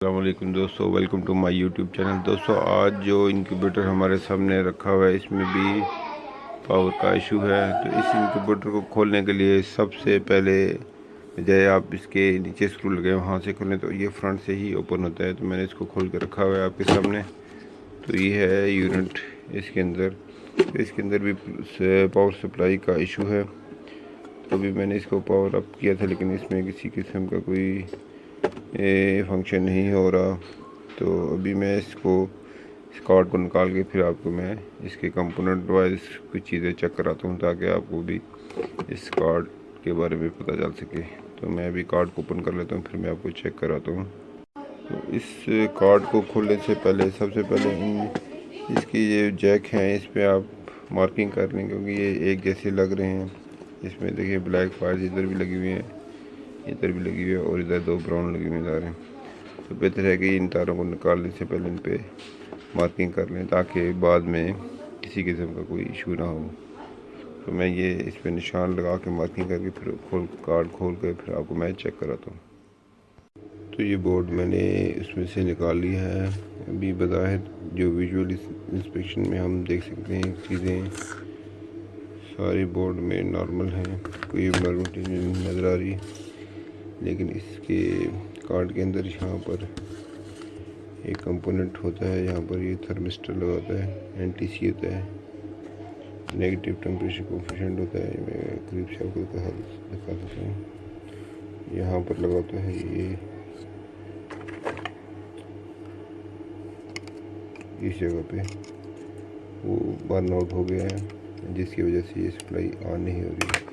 अस्सलामुअलैकुम दोस्तों, welcome to my YouTube channel. दोस्तों, आज जो इंक्यूबेटर हमारे सामने रखा हुआ है इसमें भी पावर का इशू है। तो इस इंक्यूबेटर को खोलने के लिए सबसे पहले बजाय आप इसके नीचे स्क्रू लगे वहाँ से खोलें तो ये फ्रंट से ही ओपन होता है। तो मैंने इसको खोल के रखा हुआ है आपके सामने। तो ये है यूनिट इसके अंदर। तो इसके अंदर भी पावर सप्लाई का इशू है। तो अभी मैंने इसको पावर अप किया था, लेकिन इसमें किसी किस्म का कोई फंक्शन नहीं हो रहा। तो अभी मैं इस कार्ड को निकाल के फिर आपको मैं इसके कंपोनेंट वाइज कुछ चीज़ें चेक कराता हूँ, ताकि आपको भी इस कार्ड के बारे में पता चल सके। तो मैं अभी कार्ड को ओपन कर लेता हूँ, फिर मैं आपको चेक कराता हूँ। तो इस कार्ड को खोलने से पहले सबसे पहले इसकी ये जैक हैं, इस पर आप मार्किंग कर लें, क्योंकि ये एक जैसे लग रहे हैं। इसमें देखिए ब्लैक वायर्स इधर भी लगी हुई हैं, इधर भी लगी हुई है, और इधर दो ब्राउन लगी हुई तारें। तो बेहतर है कि इन तारों को निकालने से पहले इन पे मार्किंग कर लें, ताकि बाद में किसी किस्म का कोई इशू ना हो। तो मैं ये इस पे निशान लगा के मार्किंग करके फिर कार्ड खोल कर फिर आपको मैं चेक कराता हूँ। तो ये बोर्ड मैंने उसमें से निकाल लिया है। अभी बज़ाहिर जो विजुअल इंस्पेक्शन में हम देख सकते हैं चीज़ें सारी बोर्ड में नॉर्मल हैं, कोई एबनॉर्मलिटी नहीं नज़र आ रही। लेकिन इसके कार्ड के अंदर यहाँ पर एक कंपोनेंट होता है, यहाँ पर ये थर्मिस्टर लगा होता है, एनटीसी होता है, नेगेटिव टेम्परेचर कोफिशिएंट होता है। मैं करीब से आपको दिखा सकता हूँ। यहाँ पर लगा होता है ये इस जगह पे वो बर्न आउट हो गया है, जिसकी वजह से ये सप्लाई ऑन नहीं हो रही।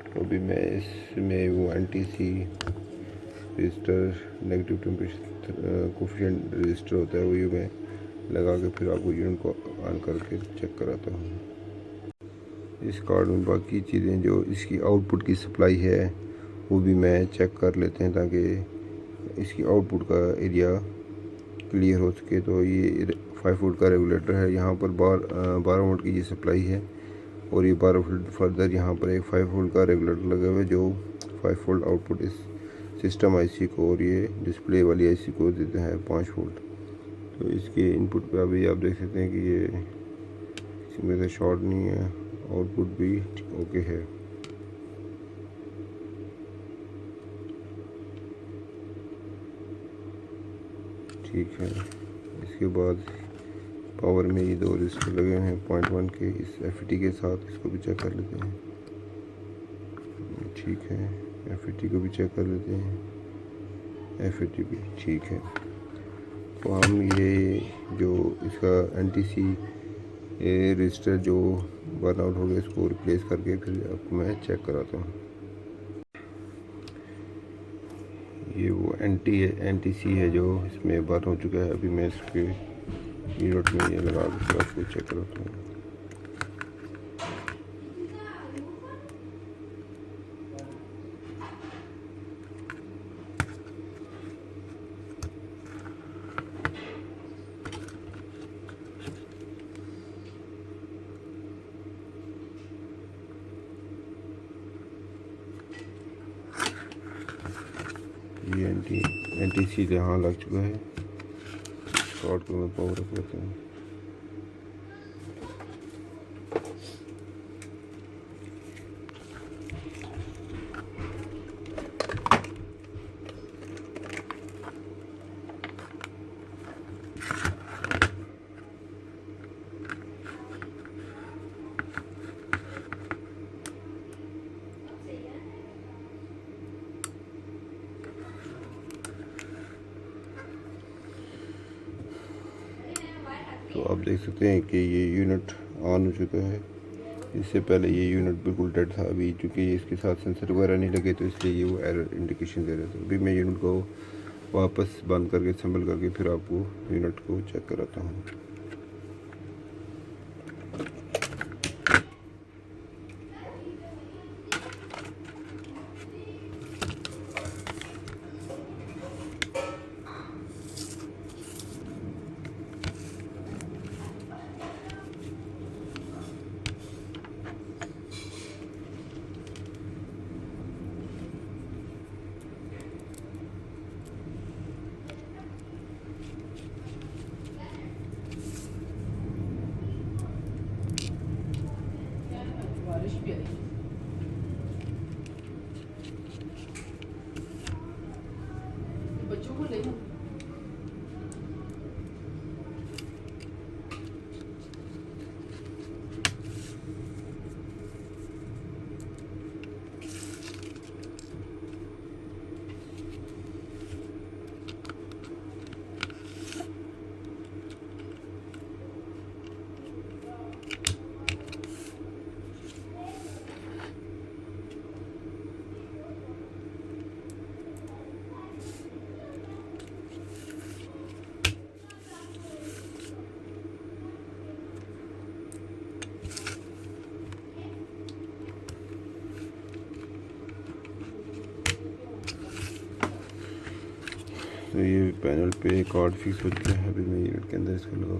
तो अभी मैं इसमें वो NTC register, negative temperature coefficient register होता है, वही मैं लगा के फिर आपको यूनिट को ऑन करके चेक कराता हूँ। इस कार्ड में बाकी चीज़ें जो इसकी आउटपुट की सप्लाई है वो भी मैं चेक कर लेते हैं, ताकि इसकी आउटपुट का एरिया क्लियर हो सके। तो ये 5 वोल्ट का रेगुलेटर है, यहाँ पर 12 वोल्ट की ये सप्लाई है, और ये 12 वोल्ट फर्दर यहाँ पर एक 5 वोल्ट का रेगुलेटर लगा हुआ है, जो 5 वोल्ट आउटपुट इस सिस्टम आईसी को और ये डिस्प्ले वाली आईसी को देते हैं 5 वोल्ट। तो इसके इनपुट पे अभी आप देख सकते हैं कि ये इसमें से शॉर्ट नहीं है, आउटपुट भी ओके है। ठीक है। इसके बाद पावर में ये 2 रजिस्टर लगे हुए हैं 0.1 के, इस एफईटी के साथ इसको भी चेक कर लेते हैं। ठीक है, एफईटी को भी चेक कर लेते हैं, एफईटी भी ठीक है। तो हम ये जो इसका एनटीसी रजिस्टर जो बर्न आउट हो गया, इसको रिप्लेस करके फिर आपको मैं चेक कराता हूँ। ये वो एनटीसी है जो इसमें बर्न हो चुका है। अभी मैं इसके यूनिट में ये लगा के आपको चेक कराता हूँ। ये एनटीसी यहाँ लग चुका है। कार्ड को मैं पावर अप करता हूँ। तो आप देख सकते हैं कि ये यूनिट ऑन हो चुका है। इससे पहले ये यूनिट बिल्कुल डेड था। अभी चूँकि इसके साथ सेंसर वगैरह नहीं लगे, तो इसलिए ये वो एरर इंडिकेशन दे रहा था। अभी मैं यूनिट को वापस बंद करके असेंबल करके फिर आपको यूनिट को चेक कराता हूँ। पैनल पे कार्ड फिक्स हो चुका है। अभी मैं यूनिट के अंदर इसको लगा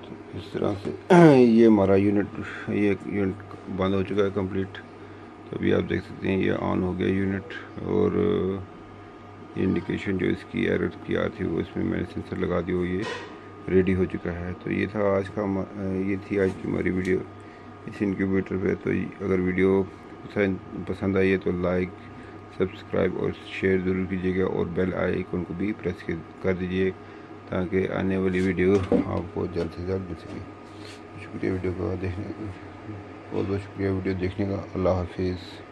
तो इस तरह से ये हमारा ये यूनिट बंद हो चुका है कंप्लीट। तो अभी आप देख सकते हैं ये ऑन हो गया यूनिट, और इंडिकेशन जो इसकी एरर की आ थी वो इसमें मैंने सेंसर लगा दी, वो ये रेडी हो चुका है। तो ये था आज का ये थी आज की हमारी वीडियो इस इनक्यूबेटर पे। तो अगर वीडियो पसंद आई है तो लाइक, सब्सक्राइब और शेयर ज़रूर कीजिएगा, और बेल आइकन को भी प्रेस कर दीजिए ताकि आने वाली वीडियो आपको जल्द से जल्द मिल सके। शुक्रिया वीडियो को देखने का, बहुत बहुत शुक्रिया वीडियो देखने का। अल्लाह हाफिज़।